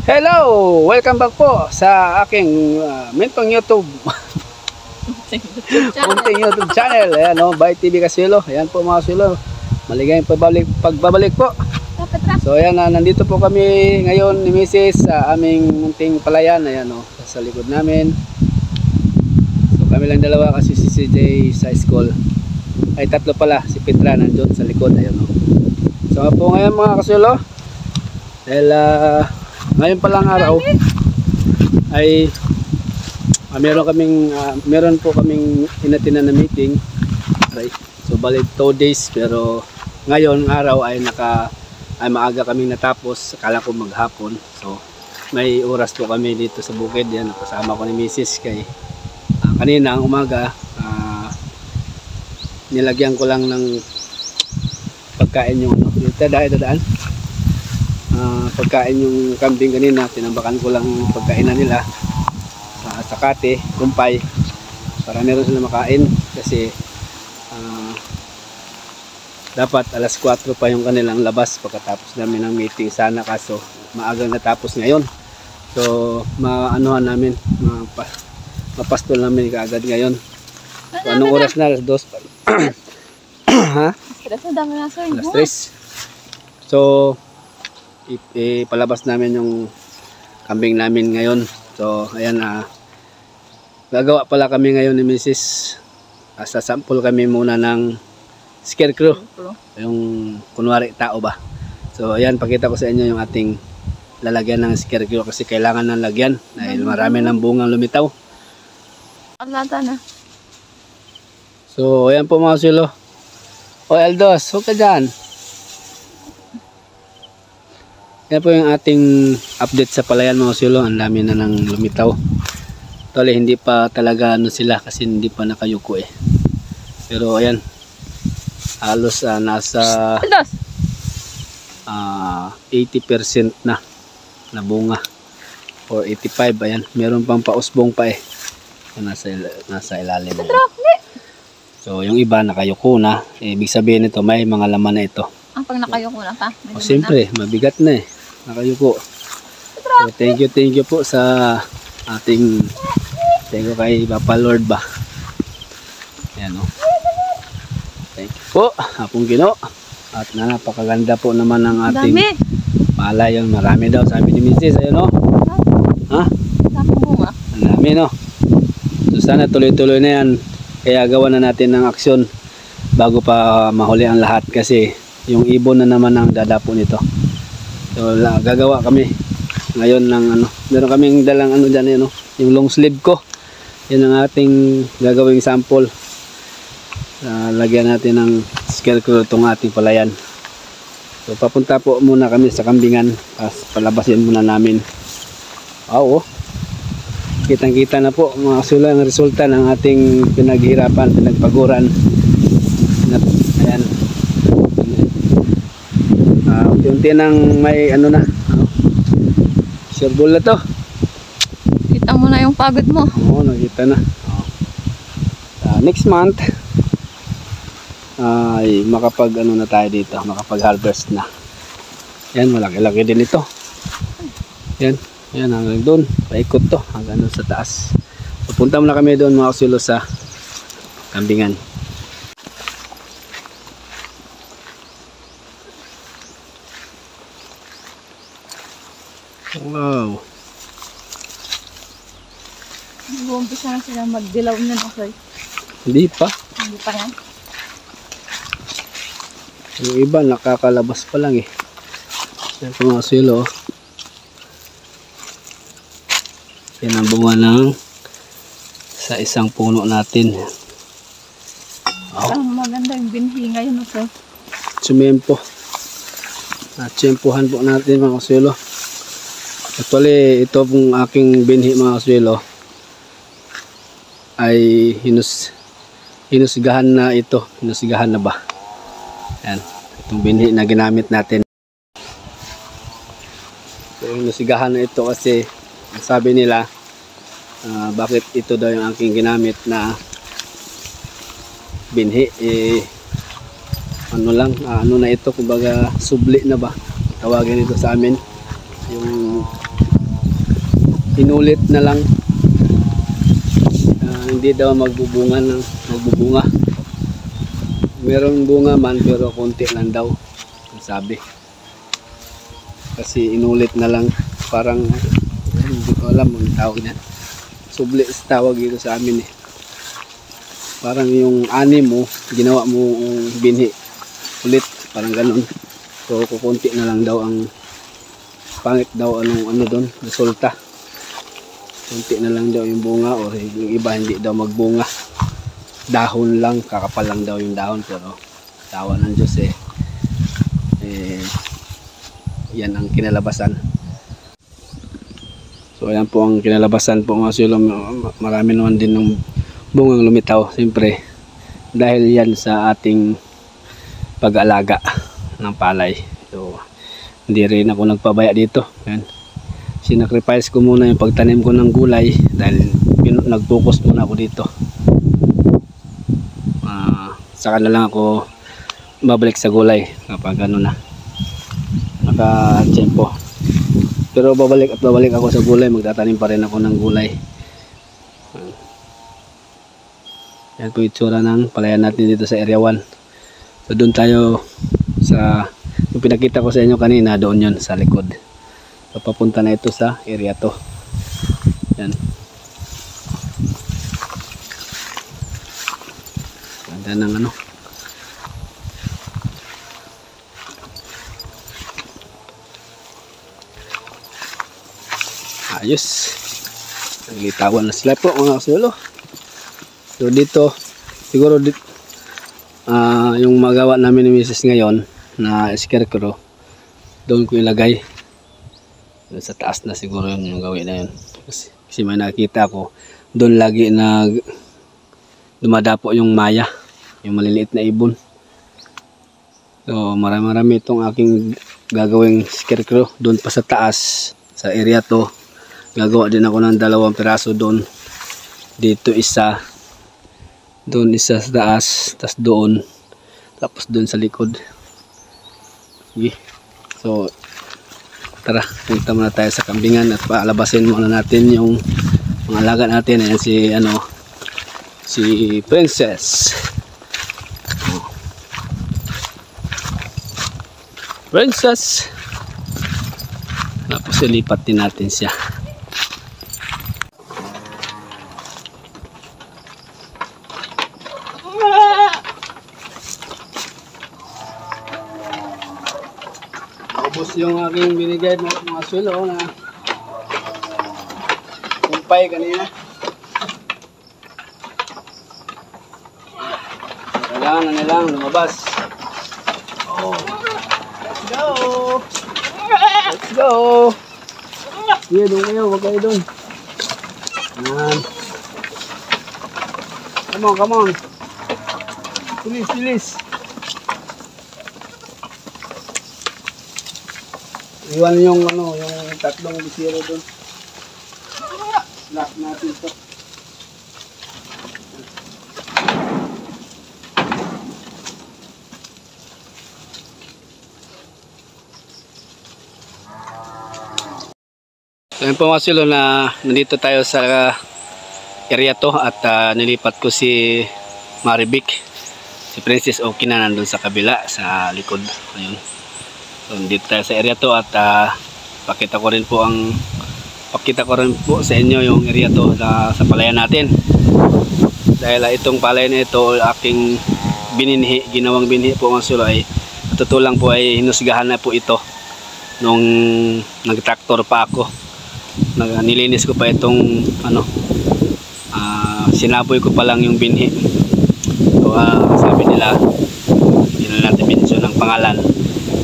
Hello! Welcome back po sa aking Mentong YouTube. Munting YouTube channel. Ayan o, by TV Kasuelo. Ayan po mga Kasuelo. Maligayang pagbabalik po. So ayan, nandito po kami ngayon ni Mrs. sa aming munting palayan. Ayan o, sa likod namin. So kami lang dalawa kasi si CJ sa school. Ay tatlo pala, si Petra nandun sa likod. Ayan o. So po ngayon mga Kasuelo, dahil ngayon palang araw ay meron po kaming inatinan na meeting. So balik 2 days, pero ngayon araw ay maaga kaming natapos. Akala ko maghapon. So may oras po kami dito sa bukid. Yan, kasama ko ni Mrs. kay kanina ang umaga nilagyan ko lang ng pagkain yung daan pagkain yung kambing kanina. Tinambakan ko lang yung pagkainan nila sa kate, kumpay, para meron sila makain kasi dapat alas 4 pa yung kanilang labas pagkatapos namin ng meeting sana, kaso maagang natapos ngayon. So maanuhan namin, mapastol namin kaagad ngayon. So, anong oras na? Alas 2 pa. Ha? Alas 3. So ipalabas namin yung kambing namin ngayon. So ayan, gagawa pala kami ngayon ni Mrs. Sa sample kami muna ng scarecrow, yung kunwari tao ba. So ayan, pakita ko sa inyo yung ating lalagyan ng scarecrow kasi kailangan ng lagyan dahil marami ng bungang lumitaw. Na. So ayan po mga Kasuelo. O Aldos, huwag ka dyan. Yan po yung ating update sa palayan mga Kasuelo. Ang dami na nang lumitaw. Actually hindi pa talaga sila kasi hindi pa nakayuko eh. Pero ayan, halos nasa 80% na bunga or 85. Ayan, meron pang pausbong pa eh. Nasa ilalim. So yung iba nakayuko na. Ibig sabihin nito may mga laman na ito. Pag nakayuko na pa. O siyempre, mabigat na eh. Nakayuko. So thank you po sa ating kay Papa Lord ba. Ayan o. Thank you po, Apong Ginoo. At napakaganda po naman ng ating palay. Marami daw sabi ni Mrs. Ayun o. Ha? Ang dami no. So sana tuloy-tuloy na yan. Kaya gawa na natin ng aksyon bago pa mahuli ang lahat kasi yung ibon na naman ang dadapo nito. So gagawa kami ngayon ng meron kaming dalang dyan yung long sleeve ko. Yan ang ating gagawing sample. Lagyan natin ng scarecrow itong ating palayan. So papunta po muna kami sa kambingan. Palabasin muna namin. Oo. Kitang kita na po mga Kasuelo ang resulta ng ating pinaghirapan, pinagpaguran. Ayan. Unti-unti nang may sureball na to. Kita mo na yung pagod mo. Oo, nakita na. Next month ay makapag na tayo dito, makapag harvest na. Yan, malaki-laki din ito. Yan, hanggang doon, paikot to hanggang doon sa taas. Pupunta muna kami doon mga Kasuelo sa kambingan. Wow. Mag-uumpisa na sila magdilaw na okay. Hindi pa. Hindi pa yan. Yung iba nakakalabas pa lang eh. Yan po mga Kasuelo. Yan ang bunga ng sa isang puno natin. Wow. Ang maganda yung binhi ngayon ito. Tsumempo. Natsyempohan po natin mga Kasuelo. Actually, ito pong aking binhi mga Kasuelo ay hinusgahan na ito. Hinusgahan na ba? Yan. Itong binhi na ginamit natin. So, hinusgahan na ito kasi sabi nila bakit ito daw yung aking ginamit na binhi. Ano na ito, kumbaga subli na ba? Tawagin ito sa amin. Yung inulit na lang. Hindi daw magbubunga. Meron bunga man pero konti lang daw, ang sabi. Kasi inulit na lang, parang hindi ko alam ang tawag niyan. Subli tawag dito sa amin eh. Parang yung ani mo, ginawa mo binhi ulit, parang ganun. So kukunti na lang daw ang pangit daw ano doon, resulta. Kunti na lang daw yung bunga, o yung iba hindi daw magbunga. Dahon lang, kakapal lang daw yung dahon, pero tawa ng Diyos yan ang kinalabasan. So ayan po ang kinalabasan po mga silo. Marami naman din ng bungang lumitaw, siyempre dahil yan sa ating pag-alaga ng palay. So hindi rin ako nagpabaya dito. Ayan. Sinacrifice ko muna yung pagtanim ko ng gulay dahil nag-focus muna ako dito. Saka na lang ako babalik sa gulay kapag ano na naka-tempo. Pero babalik ako sa gulay, magtatanim pa rin ako ng gulay. Yan po itsura ng palayan natin dito sa area 1. So doon tayo sa yung pinakita ko sa inyo kanina, doon yun sa likod. So papunta na ito sa area 2. Yan. Ganda ng ano. Ayos. Naglitawan na sila po mga kasulo. So dito siguro yung magawa namin ni Mrs. ngayon na scarecrow, doon ko ilagay. Sa taas na siguro yung gawin na yun. Kasi may nakita ko doon lagi na dumadapo yung maya, yung maliliit na ibon. So marami itong aking gagawing scarecrow. Doon pa sa taas sa area 2 gagawa din ako ng 2 piraso doon. Dito isa, doon isa sa taas, tas doon, tapos doon sa likod. Okay. So tara, punta muna tayo sa kambingan at paalabasin muna natin yung mga alaga natin. Ayan si Princess. Princess. Tapos ilipat din natin siya. Tapos yung aking binigay mga sulo na kumpay kanina. Kailangan na nilang lumabas. Oh. Let's go! Let's go! Sige, doon kayo. Huwag kayo doon. Ayan. Come on. Bilis. Iwan yung yung tatlong bisiro doon. Lock natin ito. So yun po mga silo, na nandito tayo sa area 2 at nilipat ko si Marivic, si Princess okay na nandun sa kabila sa likod. Ayun. So dito tayo sa area 2 at pakita ko rin po sa inyo yung area 2 sa palayan natin. Dahil itong palay na ito aking ginawang binhi po mga silo, ay tutulang po ay hinusgahan na po ito nung nagtraktor pa ako. Nilinis ko pa itong sinaboy ko pa lang yung binhi. So sabi nila hindi na natin mention ng pangalan,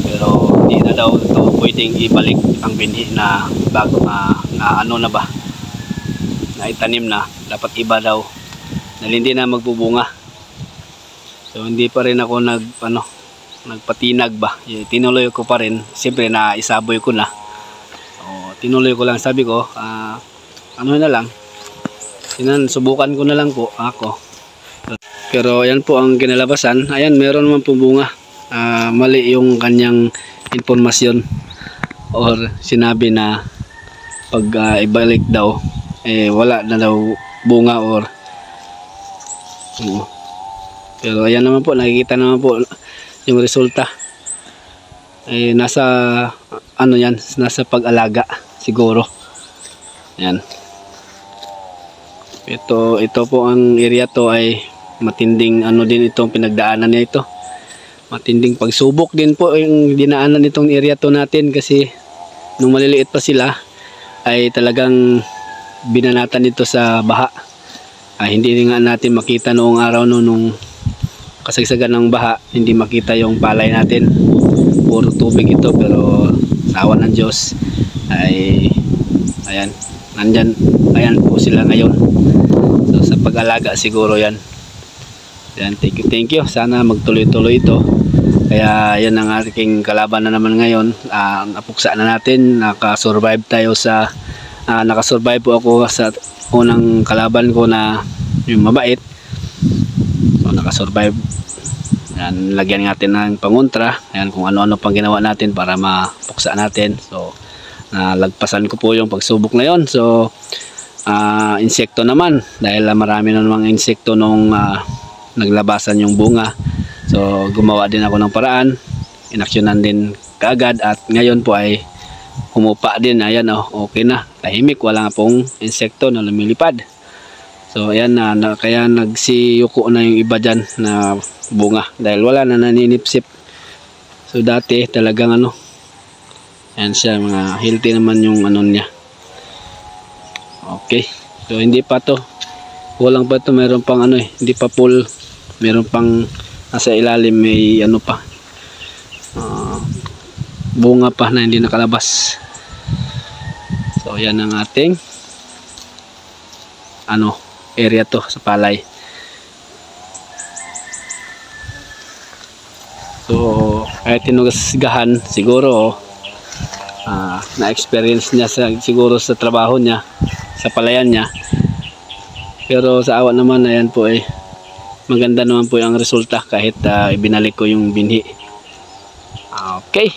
pero hindi na daw ito pwedeng ibalik ang binhi na bago na itanim na. Dapat iba daw dahil hindi na magbubunga. So hindi pa rin ako nagpatinag ba. Tinuloy ko pa rin, siyempre na isaboy ko na. Tinuloy ko lang, sabi ko na lang, subukan ko na lang po ako. Pero ayan po ang kinalabasan. Ayan, meron naman po bunga. Mali yung kanyang informasyon or sinabi na pag ibalik daw wala na daw bunga or pero ayan naman po, nakikita naman po yung resulta. Nasa ano yan, nasa pag-alaga siguro. Ayan. Ito po ang area to ay matinding ano din itong pinagdaanan niya ito. Matinding pagsubok din po yung dinaanan nitong area to natin kasi nung maliliit pa sila ay talagang binanatan dito sa baha. Hindi nga natin makita noong araw nung kasagsagan ng baha, hindi makita yung palay natin. Puro tubig ito, pero sa awa ng Diyos ay ayan, nandyan, ayan po sila ngayon. So sa pag-alaga siguro yan. Ayan, thank you. Sana magtuloy-tuloy ito. Kaya yan ang ating kalaban na naman ngayon. Napuksa na natin, nakasurvive tayo sa nakasurvive po ako sa unang kalaban ko na yung mabait. So nakasurvive. Ayan, lagyan natin ng pangontra. Ayan, kung ano-ano pang ginawa natin para mapuksa natin. So nalagpasan ko po yung pagsubok na yon. So insekto naman, dahil marami na namang insekto nung naglabasan yung bunga. So gumawa din ako ng paraan, inaksyonan din kaagad, at ngayon po ay humupa din. Ayan, okay na, tahimik, wala nga pong insekto na lumilipad. So ayan na, kaya nagsiyuko na yung iba dyan na bunga dahil wala na naninipsip. So dati talagang ayan siya, mga healthy naman yung niya. Okay, so hindi pa to, kulang pa to, meron pang hindi pa full, meron pang nasa ilalim, may pa bunga pa na hindi nakalabas. So yan ang ating area to sa palay. So kahit tinugasgahan siguro na-experience niya siguro sa trabaho niya sa palayan niya, pero sa awa naman, ayan po maganda naman po yung resulta kahit ibinalik ko yung binhi. Okay,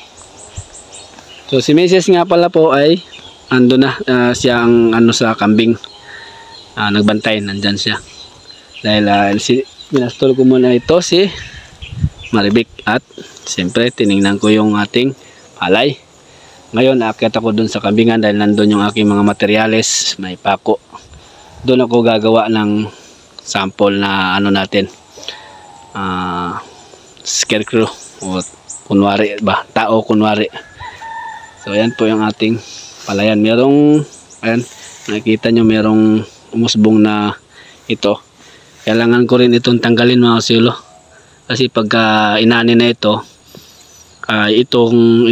so si Mrs. nga pala po ay ando na, siya ang sa kambing, nagbantay, nandyan siya dahil binastol ko muna ito si Maribik, at siyempre tiningnan ko yung ating palay. Ngayon aakyat ako dun sa kambingan dahil nandun yung aking mga materyales, may pako. Doon ako gagawa ng sample na natin, scarecrow o kunwari ba, tao kunwari. So ayan po yung ating palayan. Merong, ayan, nakikita nyo merong umusbong na ito. Kailangan ko rin itong tanggalin mga silo, kasi pagka inani na ito, itong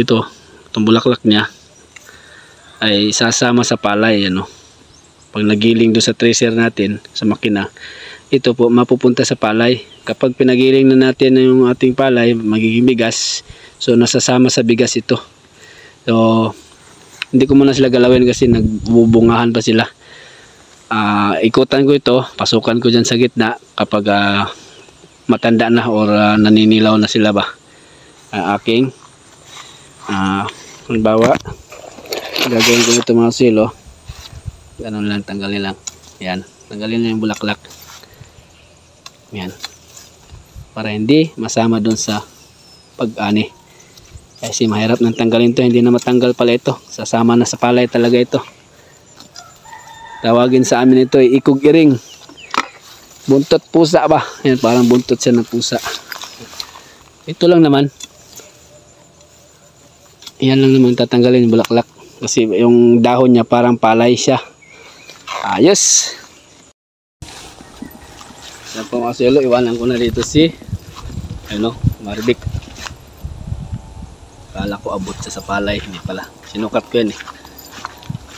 bulaklak niya ay sasama sa palay. Pag nagiling doon sa tracer natin sa makina, ito po mapupunta sa palay. Kapag pinagiling na natin yung ating palay, magiging bigas, so nasasama sa bigas ito. So hindi ko muna sila galawin kasi nagbubungahan pa sila. Ikutan ko ito, pasukan ko dyan sa gitna kapag matanda na or naninilaw na sila ba. Aking halimbawa, gagawin ko ito mga silo, ganun lang, tanggalin lang. Yan, tanggalin lang yung bulaklak. Yan, para hindi masama dun sa pag-ani. Kasi mahirap nang tanggalin to, hindi na matanggal pala ito, sasama na sa palay talaga ito. Tawagin sa amin ito ay ikog-iring, buntot pusa ba. Yan, parang buntot siya ng pusa. Ito lang naman, yan lang naman tatanggalin yung bulaklak kasi yung dahon niya parang palay siya. Ayos. Yan po mga silo, iwanan ko na dito si Maribik. Kala ko abot siya sa palay, hindi pala, sinukat ko yan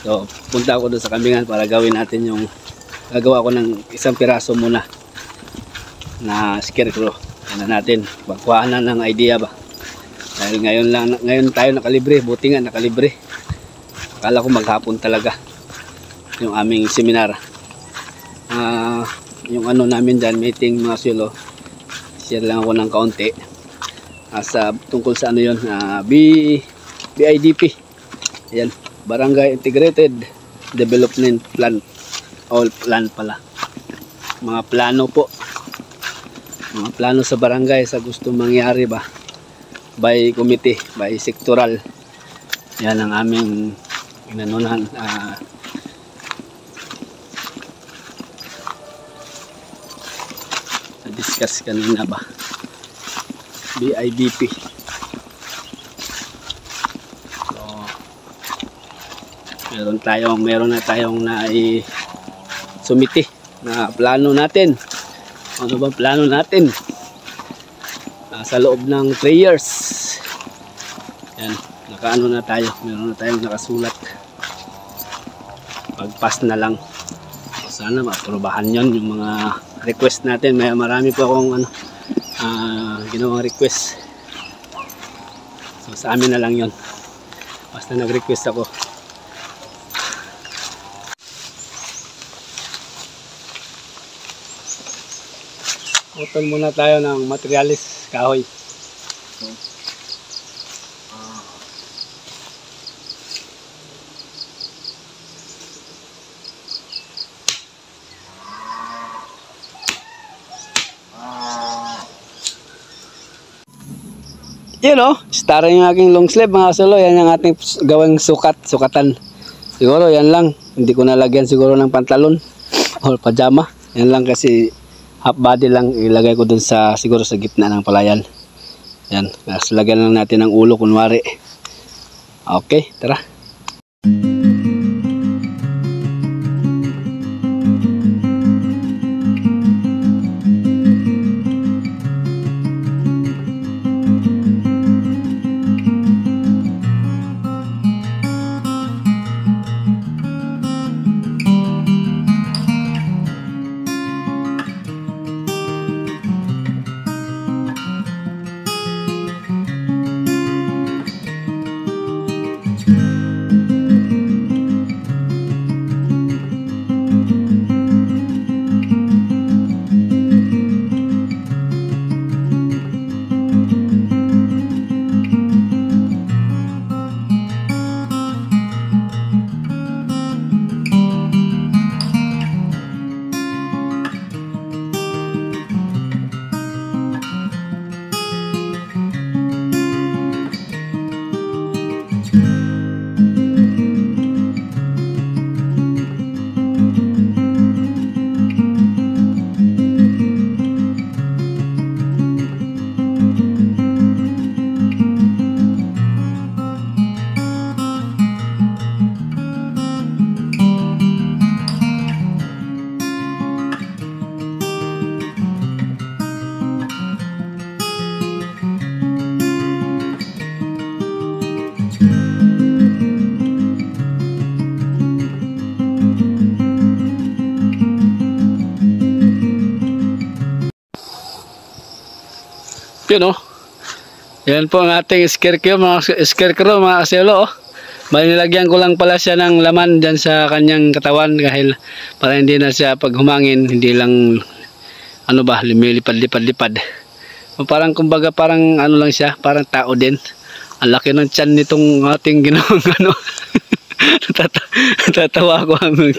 So punta ako doon sa kambingan para gawin natin yung gagawa ko ng isang piraso muna na scarecrow. Yan na natin, magkuhaan na ng idea ba, dahil ngayon tayo nakalibre. Buti nga nakalibre, akala ko maghapon talaga yung aming seminar. Yung namin dyan, meeting mga silo, share lang ako ng kaunti tungkol sa yun, BIDP. Ayan, Barangay Integrated Development Plan. All plan pala. Mga plano po. Mga plano sa barangay sa gusto mangyari ba. By committee, by sectoral. Yan ang aming inanunan. Na-discuss kanina ba. BIDP. So, meron na tayong sumiti na plano natin. Ano ba plano natin? Sa loob ng 3 years. Yan, nakaano na tayo. Meron na tayong nakasulat. Pag-pass na lang. So, sana maaprubahan yon yung mga request natin. Marami po akong ginawang request. So sa amin na lang yon. Basta nag-request ako. Utol muna tayo ng materialis kahoy. Yun o, star yung aking long sleeve mga kasolo. Yan yung ating gawang sukatan. Siguro yan lang. Hindi ko nalagyan siguro ng pantalon or pajama. Yan lang kasi half body lang ilagay ko dun siguro sa gitna ng palayan. Yan, tapos lagyan lang natin ng ulo kunwari. Okay, tara. Yun o. Yan po ang ating scarecrow mga kaselo. Nilagyan ko lang pala siya ng laman dyan sa kanyang katawan dahil para hindi na siya pag humangin, hindi lang lumilipad-lipad. Parang kumbaga parang lang siya, parang tao din. Ang laki ng tiyan nitong ating ginawang Natatawa ko habang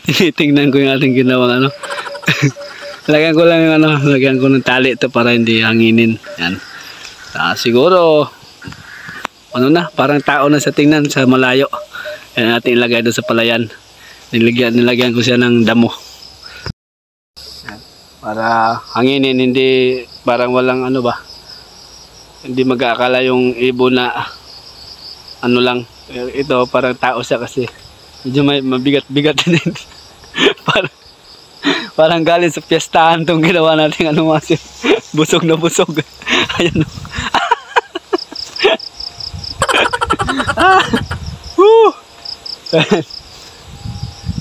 tinitingnan ko yung ating ginawang Lagyan ko lang yung lagyan ko ng tali ito para hindi hanginin. Yan. Siguro parang tao na sa tingnan sa malayo. Yan natin ilagay doon sa palayan. Nilagyan ko siya ng damo. Yan. Para hanginin, hindi parang walang hindi mag-aakala yung ibon na lang. Ito parang tao siya kasi medyo may mabigat-bigat din. Parang galing sa piyestahan itong ginawa natin busog na busog. Ayan o.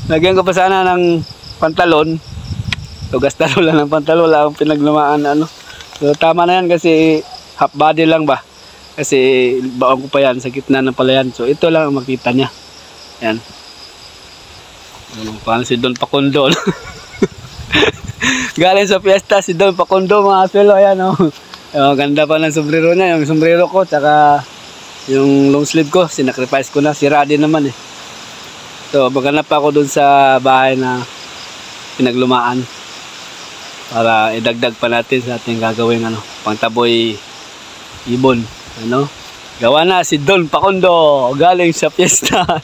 Lagyan ko pa sana ng pantalon. Tugas-talo lang ng pantalon. Wala akong pinaglamaan So tama na yan kasi half body lang ba. Kasi baon ko pa yan sa gitna ng palayan. So ito lang ang makita niya. Yan. Parang si Don Pakundo. Galing sa fiesta si Don Pakundo mga kaselo. Ayan o. Ganda pa ng sombrero niya. Yung sombrero ko tsaka Yung long sleeve ko, sinacrifice ko na. Sira din naman eh. So, maghanap pa ako dun sa bahay na pinaglumaan. Para idagdag pa natin sa ating gagawin pangtaboy ibon. Gawa na si Don Pacondo galing sa piyestahan.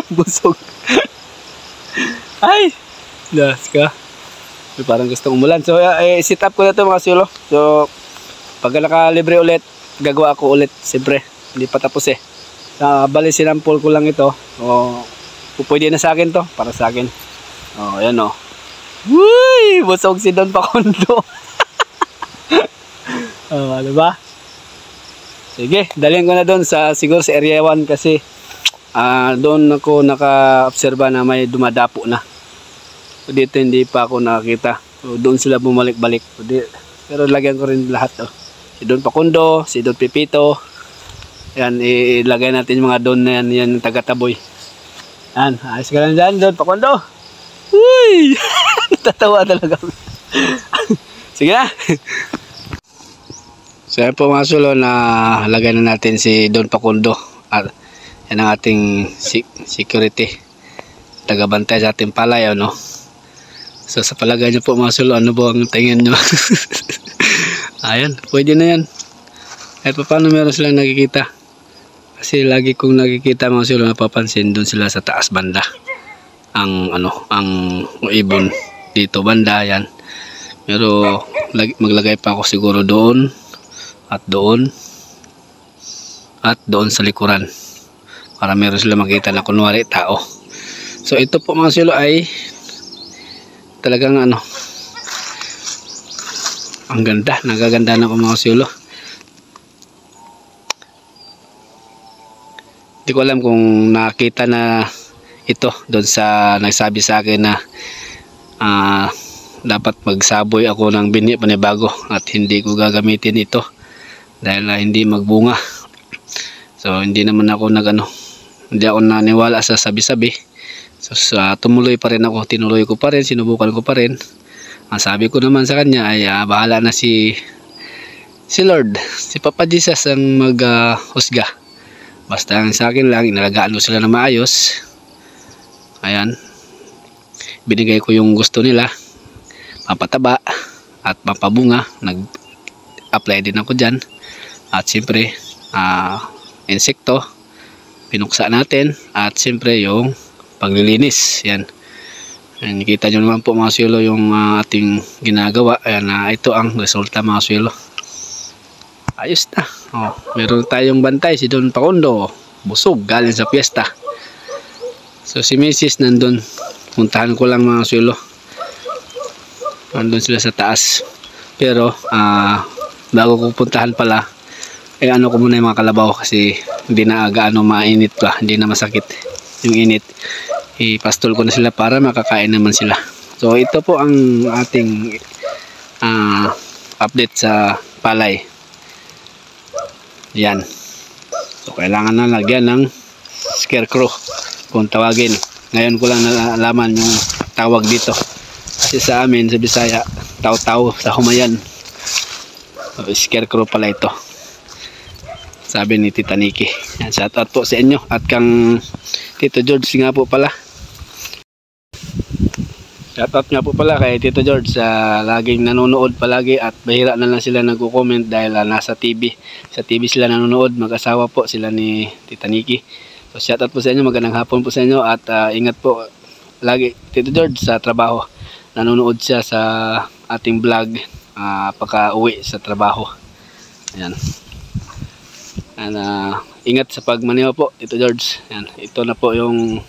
Busog. Ay! Das ka. Parang gustong umulan. So, sit up ko na ito mga silo. So, pagka nakalibre ulit, gagawa ako ulit. Siyempre, hindi pa tapos eh. Bali, sinampol ko lang ito. Pwede na sa akin to. Para sa akin. Ayan o. Uy! Busog si Don Pacondo. Ano ba? Sige, dalhin ko na doon siguro sa area 1 kasi doon ako naka-obserba na may dumadapo na. So, dito hindi pa ako nakakita. So, doon sila bumalik-balik. Pero lagyan ko rin lahat. Si Don Pacondo, si Don Pipito. Yan, ilagay natin yung mga Don na yan, yung taga-taboy. Yan, ayos ka lang dyan, Don Pacondo. Uy! Tatawa talaga. Sige na. So yan po mga sulo, na lagay na natin si Don Pacondo. At yan ang ating security. Tagabantay sa ating palay, So sa palagay nyo po mga sulo, ano po ang tingin nyo? Ayan, pwede na yan. Kahit pa paano meron silang nakikita. Kasi lagi kong nakikita mga sulo, napapansin doon sila sa taas banda. Ang ibon dito banda, yan. Pero maglagay pa ako siguro doon. At doon sa likuran. Para meron sila makita na kunwari tao. So ito po mga sulo ay talagang ang ganda, nagaganda na po mga sulo. Hindi ko alam kung nakita na ito doon sa nagsabi sa akin na dapat magsaboy ako ng binhi panibago at hindi ko gagamitin ito dahil hindi magbunga. So hindi naman ako hindi ako naniwala sa sabi-sabi. So tumuloy pa rin ako, tinuloy ko pa rin, sinubukan ko pa rin. Ang sabi ko naman sa kanya ay bahala na si Lord, si Papa Jesus ang maghusga. Basta ang sa akin lang, inalagaan ko sila na maayos. Ayan, binigay ko yung gusto nila, mapataba at mapabunga. Nag-apply din ako dyan. At siyempre insekto pinuksa natin, at siyempre yung paglilinis. Yan, nakita nyo naman po mga suelo yung ating ginagawa. Ayan, ito ang resulta mga suelo. Ayos na. Meron tayong bantay, si Don Pacondo, busog galing sa piyesta. So si Mrs. nandun, puntahan ko lang mga suelo, nandun sila sa taas. Pero bago ko puntahan pala, ano ko muna yung mga kalabaw kasi hindi na gaano mainit pa, hindi na masakit yung init. Ipastol ko na sila para makakain naman sila. So ito po ang ating update sa palay. Yan. So kailangan na lagyan ng scarecrow kung tawagin. Ngayon ko lang nalaman yung tawag dito. Kasi sa amin sa Bisaya, taw-taw sa Humayan. So, scarecrow pala ito, sabi ni Tita Nikki. Yan, shout out po sa inyo. At kang Tito George nga po pala. Shout out nga po pala kay Tito George sa laging nanonood palagi, at bahira na lang sila nagko-comment dahil nasa TV. Sa TV sila nanonood, mag-asawa po sila ni Tita Nikki. So shout out po sa inyo, magandang hapon po sa inyo, at ingat po lagi Tito George sa trabaho. Nanonood siya sa ating vlog pagka-uwi sa trabaho. Ayan. And, ingat sa pagmaneho po Tito George. Ayan. Ito na po yung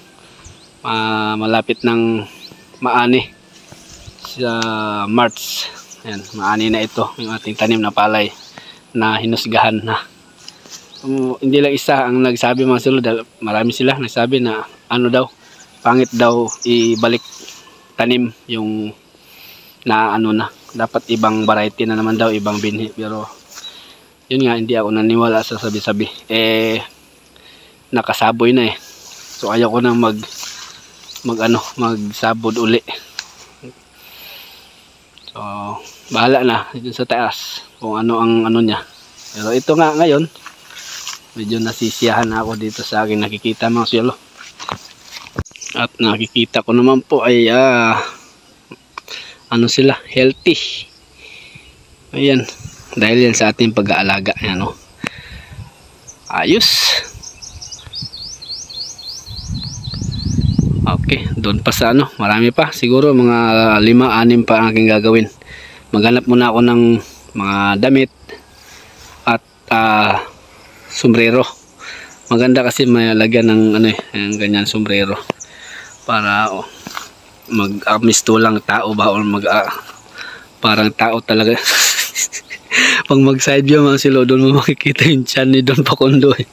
malapit ng maani sa March. Ayan, maani na ito yung ating tanim na palay na hinusgahan na. Hindi lang isa ang nagsabi mga sulo, marami sila nagsabi na daw, pangit daw ibalik tanim yung na na dapat ibang variety na naman daw, ibang binhi. Pero yun nga, hindi ako naniwala sa sabi-sabi. Nakasaboy na eh. So ayaw ko nang magsabod uli. So bahala na dun sa taas kung ano ang niya. Pero ito nga ngayon, medyo nasisiyahan ako dito sa aking nakikita mga silo. At nakikita ko naman po ay ano sila, healthy. Ayan, dahil yan sa ating pag-aalaga. Ayan, oh. Ayos. Okay, doon pa sa ano, marami pa. Siguro mga 5-6 pa ang aking gagawin. Maghanap muna ako ng mga damit at sombrero. Maganda kasi may lagyan ng ano yung ganyan sombrero para mag-misto lang tao ba or parang tao talaga. Pag mag side view mga silo, doon mo makikita yung tiyan ni Don Pacondo eh.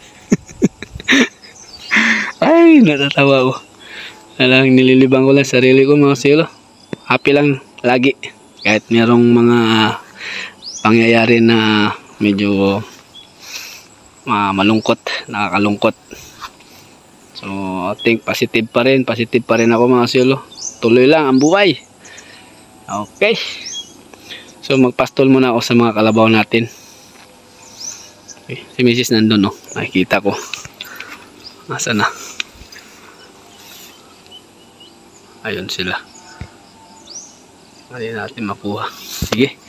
Ay, natatawa ko. Alang nililibang ko lang sarili ko mga silo. Happy lang lagi kahit merong mga pangyayari na medyo malungkot, nakakalungkot. So I think positive pa rin ako mga silo. Tuloy lang ang buhay. Okay, so magpastol muna ako sa mga kalabaw natin. Okay. Si Mrs. nandun, no? Nakikita ko. Nasaan na? Ayun sila. Hindi natin makuha. Sige.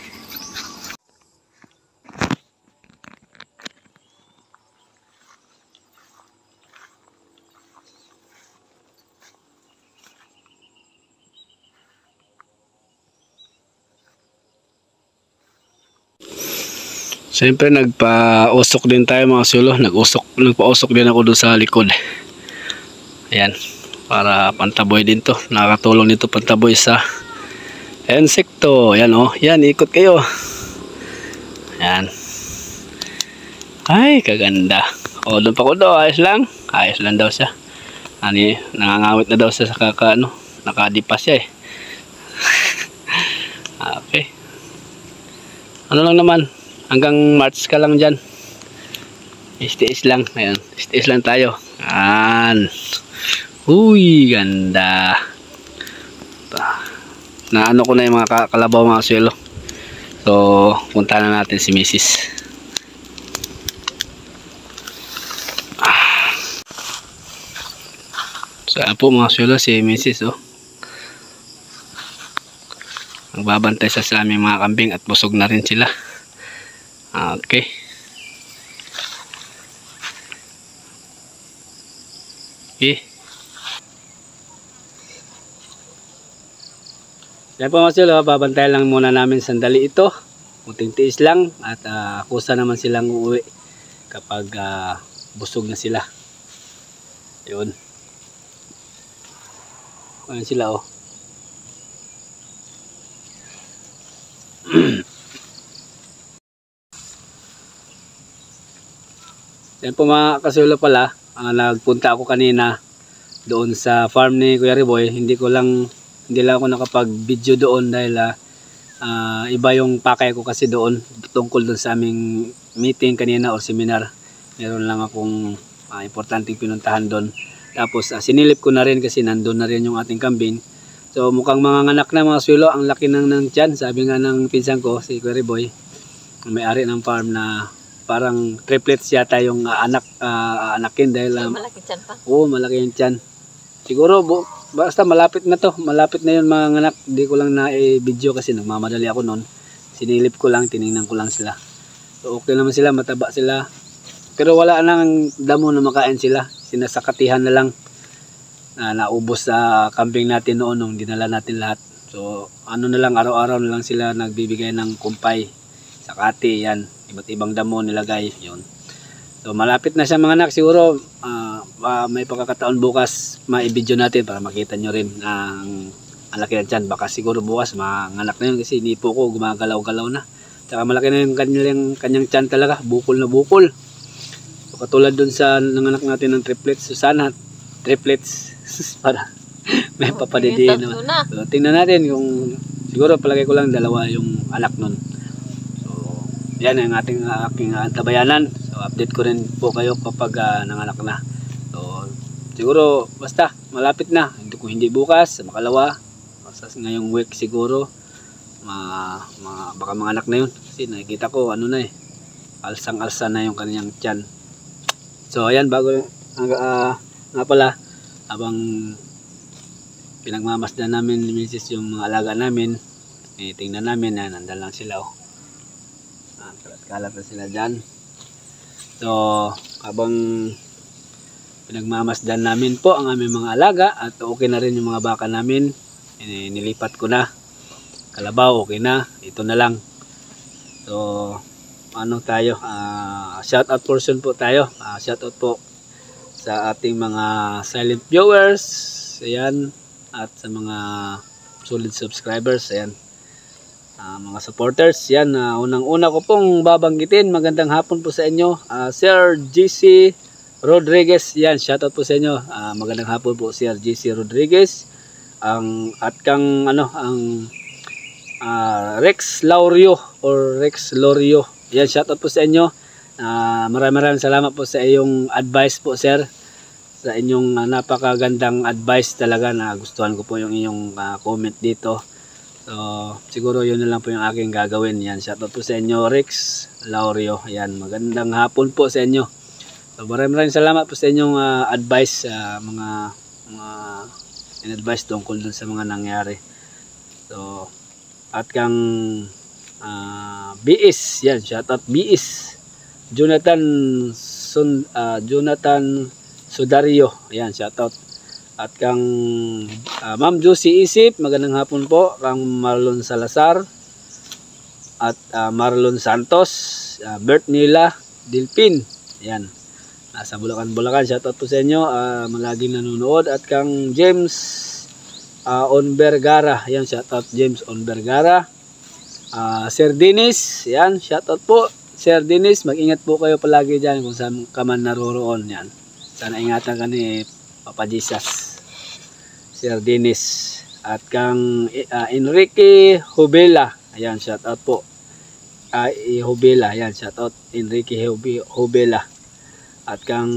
Siyempre nagpa-usok din tayo mga silo. Nagpa-usok din ako doon sa likod. Ayan. Para pantaboy din to. Nakakatulong dito pantaboy sa insekto. Ayan oh. Yan, ikot kayo. Ayan. Ay, kaganda. O, doon pa ko daw. Ayos lang. Ayos lang daw siya. Nangangawit na daw siya sa nakadipa siya eh. Okay. Ano lang naman. Hanggang March ka lang dyan. Istiis lang. Ayan. Istiis lang tayo. Ayan. Uy, ganda. Naano ko na yung mga kalabaw mga silo. So, punta na natin si Mrs. So, ayan po mga silo si Mrs. Oh. Nagbabantay sa aming mga kambing at busog na rin sila. Okay. Okay. Yan po mga silo, babantayan lang muna namin sandali ito. Kunting tiis lang at kusa naman silang uuwi kapag busog na sila. Yun. Ayan sila oh. Yan po mga kasulo pala, nagpunta ako kanina doon sa farm ni Kuya Riboy. Hindi lang ako nakapag-video doon dahil iba yung pakay ko kasi doon tungkol doon sa aming meeting kanina or seminar. Meron lang akong importanteng pinuntahan doon. Tapos sinilip ko na rin kasi nandun na rin yung ating kambing. So mukhang mga anak na mga kasulo, ang laki ng tiyan. Sabi nga ng pinsan ko, si Kuya Riboy, may-ari ng farm na parang triplets yata yung anakin dahil malaki tiyan pa. Oo, malaki yung tiyan. Siguro basta malapit na to. Malapit na yun mga anak. Hindi ko lang na-video kasi nagmamadali ako noon. Sinilip ko lang, tiningnan ko lang sila. So okay naman sila, mataba sila. Pero wala nang damo na makain sila. Sinasakatihan na lang. Naubos sa kambing natin noon nung dinala natin lahat. So ano na lang, araw-araw na lang sila nagbibigay ng kumpay. Sakati, yan. Iba't ibang damo nilagay. Yun. So malapit na siya mga anak. Siguro may pagkakataon bukas ma-video natin para makita nyo rin ang laki ng tiyan. Baka siguro bukas mga anak na yun kasi hindi po ko gumagalaw-galaw na. Tsaka malaki na yung kanyang tiyan talaga. Bukol na bukol. So katulad dun sa nanganak natin ng triplets. So sana triplets para may papadidiin naman. So tingnan natin kung siguro palagay ko lang dalawa yung anak nun. Yan ang aking tabayanan. So update ko rin po kayo kapag nanganak na. So siguro basta malapit na. Kung hindi bukas, makalawa. Basta ngayong week siguro baka mga anak na yun. Kasi nakikita ko ano na eh. Alsang-alsa na yung kanyang tiyan. So ayan, bago nga pala, habang pinagmamasdan namin ni Mrs. yung mga alaga namin, tingnan namin na nandun lang sila. Kalat na sila dyan. So habang pinagmamasdan namin po ang aming mga alaga, at okay na rin yung mga baka namin, nilipat ko na. Kalabaw okay na, ito na lang. So ano tayo, shout out portion po tayo. Shout out po sa ating mga silent viewers, ayan, at sa mga solid subscribers, ayan, mga supporters, yan. Unang-una ko pong babanggitin, magandang hapon po sa inyo, Sir GC Rodriguez, yan, shoutout po sa inyo. Magandang hapon po, Sir GC Rodriguez, at kang Rex Laurio or Rex Lorio, yan, shoutout po sa inyo. Maraming salamat po sa iyong advice po, sir, sa inyong napakagandang advice talaga. Na gustuhan ko po yung iyong comment dito. So siguro yun na lang po yung aking gagawin. Yan, shoutout po sa inyo, Rex Laurio. Yan, magandang hapon po sa inyo. So maraming salamat po sa inyong advice, mga in-advice tungkol dun sa mga nangyari. So at kang BS, yan, shoutout BS Jonathan Sudario, yan, shoutout. At kang Ma'am Josie Isip, magandang hapon po. Kang Marlon Salazar at Marlon Santos, Bert Nila Dilpin, yan, nasa Bulacan, shoutout po sa inyo, malaging nanonood. At kang James Onbergara, yan, shoutout James Onbergara. Sir Dennis, yan, shoutout po Sir Dennis, mag-ingat po kayo palagi dyan kung saan ka man naroroon, yan. Sana ingatan ka ni Papa Jesus, Sir Dennis. At kang Enrique Hubela, ayan, shoutout po. Hubela, ayan, shoutout Enrique Hubela. At kang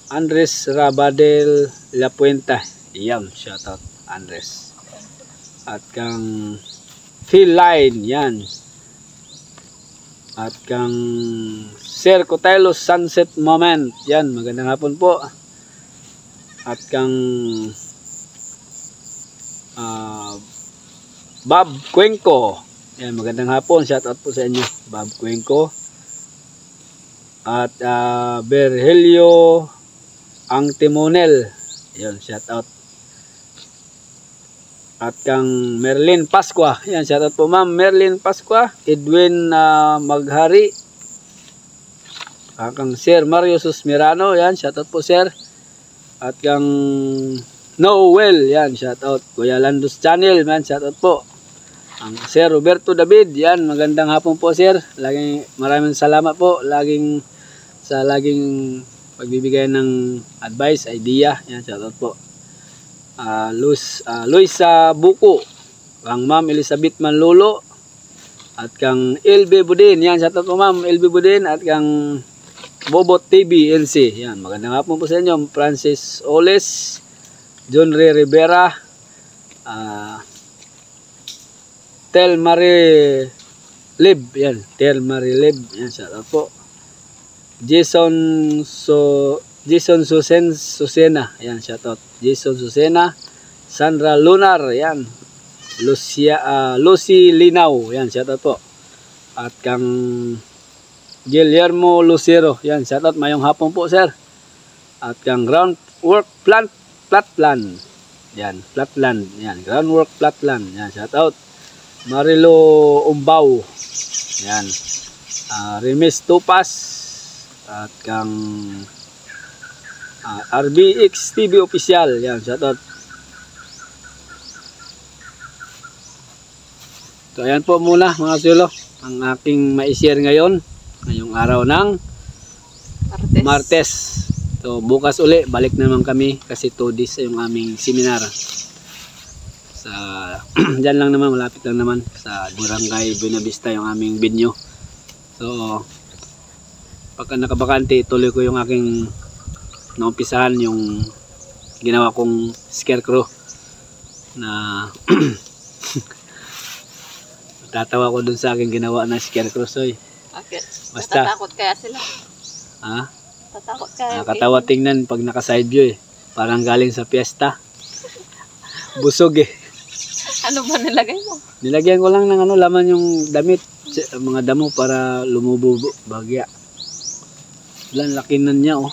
Andres Rabadel La Puente, ayan, shoutout Andres. At kang Phil Line, yan. At kang Sir Cotelos Sunset Moment, yan, magandang hapon po. At kang Bob Cuenco, yan, magandang hapon, shout out po sa inyo, Bob Cuenco. At Berhelio Angtimonel, yan, shout out. At kang Merlin Pasqua, yan, shoutout po Ma'am Merlin Pasqua. Edwin Maghari. Kang Sir Mario Susmirano, yan, shoutout po sir. At kang Noel, yan, shoutout. Kuya Landos Channel, man, shoutout po. Ang Sir Roberto David, yan, magandang hapon po sir. Maraming salamat po laging pagbibigay ng advice, idea, yan, shoutout po. Luisa Buko, kang Ma'am Elizabeth Manlolo, at kang LB Budin, yan, shoutout po Ma'am LB Budin. At kang Bobot TV NC, yan, magandang hapon po sa inyo. Francis Oles, John Ray Rivera, Tel Marie Lib, yan, Tel Marie Lib, yan, shoutout po. Jason Susena, yan, shoutout Jason Susena. Sandra Lunar, yan, Lucy Linaw, yan, shoutout po. At kang Guillermo Lucero, yan, shoutout, mayong hapon po sir. At kang Groundwork Flatland, yan, Flatland, yan, Groundwork Flatland, yan, shoutout. Marilo Umbaw, yan, Remis Tupas. At kang RBX TV Official, yan, shoutout. So ayan po muna mga sulo ang aking ma-share ngayong araw ng Martes. So bukas uli balik naman kami kasi 2 days yung aming seminar sa dyan lang naman, malapit lang naman sa Barangay Buenavista yung aming venue. So pagka nakabakante, tuloy ko yung aking naumpisahan, yung ginawa kong scarecrow na tatawa ko dun sa aking ginawa na scarecrow. So Bakit? Basta. Natatakot kaya sila. Ha? Natatakot kaya. Nakakatawa tingnan pag naka-side view eh. Parang galing sa piyesta. Busog eh. Ano ba nilagay mo? Nilagyan ko lang ng ano, laman yung damit. Mga damo para lumubo bagya. Wala, laki na niya oh.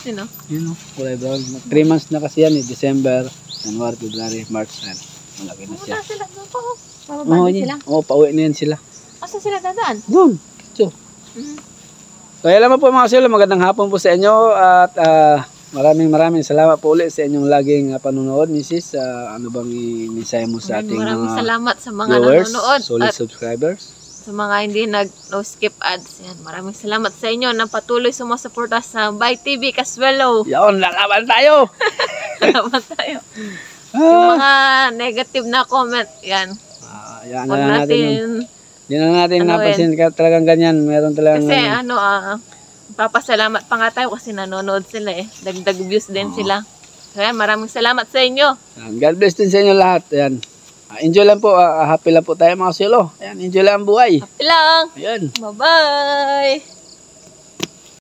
Sino? Yun oh, kulay brown. 3 months na kasi yan eh. December, January, February, March na. Malaki na siya. Pumunta sila doon po. Oo, Mababali sila. Oo, pauwi na yan sila. Asa sila dadaan? Doon. So, Mhm. kaya naman po mga sila, magandang hapon po sa inyo at maraming salamat po ulit sa inyong laging panonood, Mrs. Ano bang i-mensahe mo sa ating Maraming mga salamat sa mga viewers, nanonood solid at subscribers? sa mga hindi no skip ads. Yan. Maraming salamat sa inyo na patuloy sumusuporta sa Bay TV Casuelo. Yan, lalaban tayo! Salamat tayo. Yung mga negative na comment, yan. Yan Huwag na natin. natin. Hindi na natin Ano napansin talagang ganyan. Meron talagang Kasi papasalamat pa nga tayo kasi nanonood sila eh. Dagdag views din sila. Kaya maraming salamat sa inyo. God bless din sa inyo lahat. Ayan. Enjoy lang po. Happy lang po tayo mga silo. Ayan, enjoy lang ang buhay. Happy lang. Ayan. Bye-bye.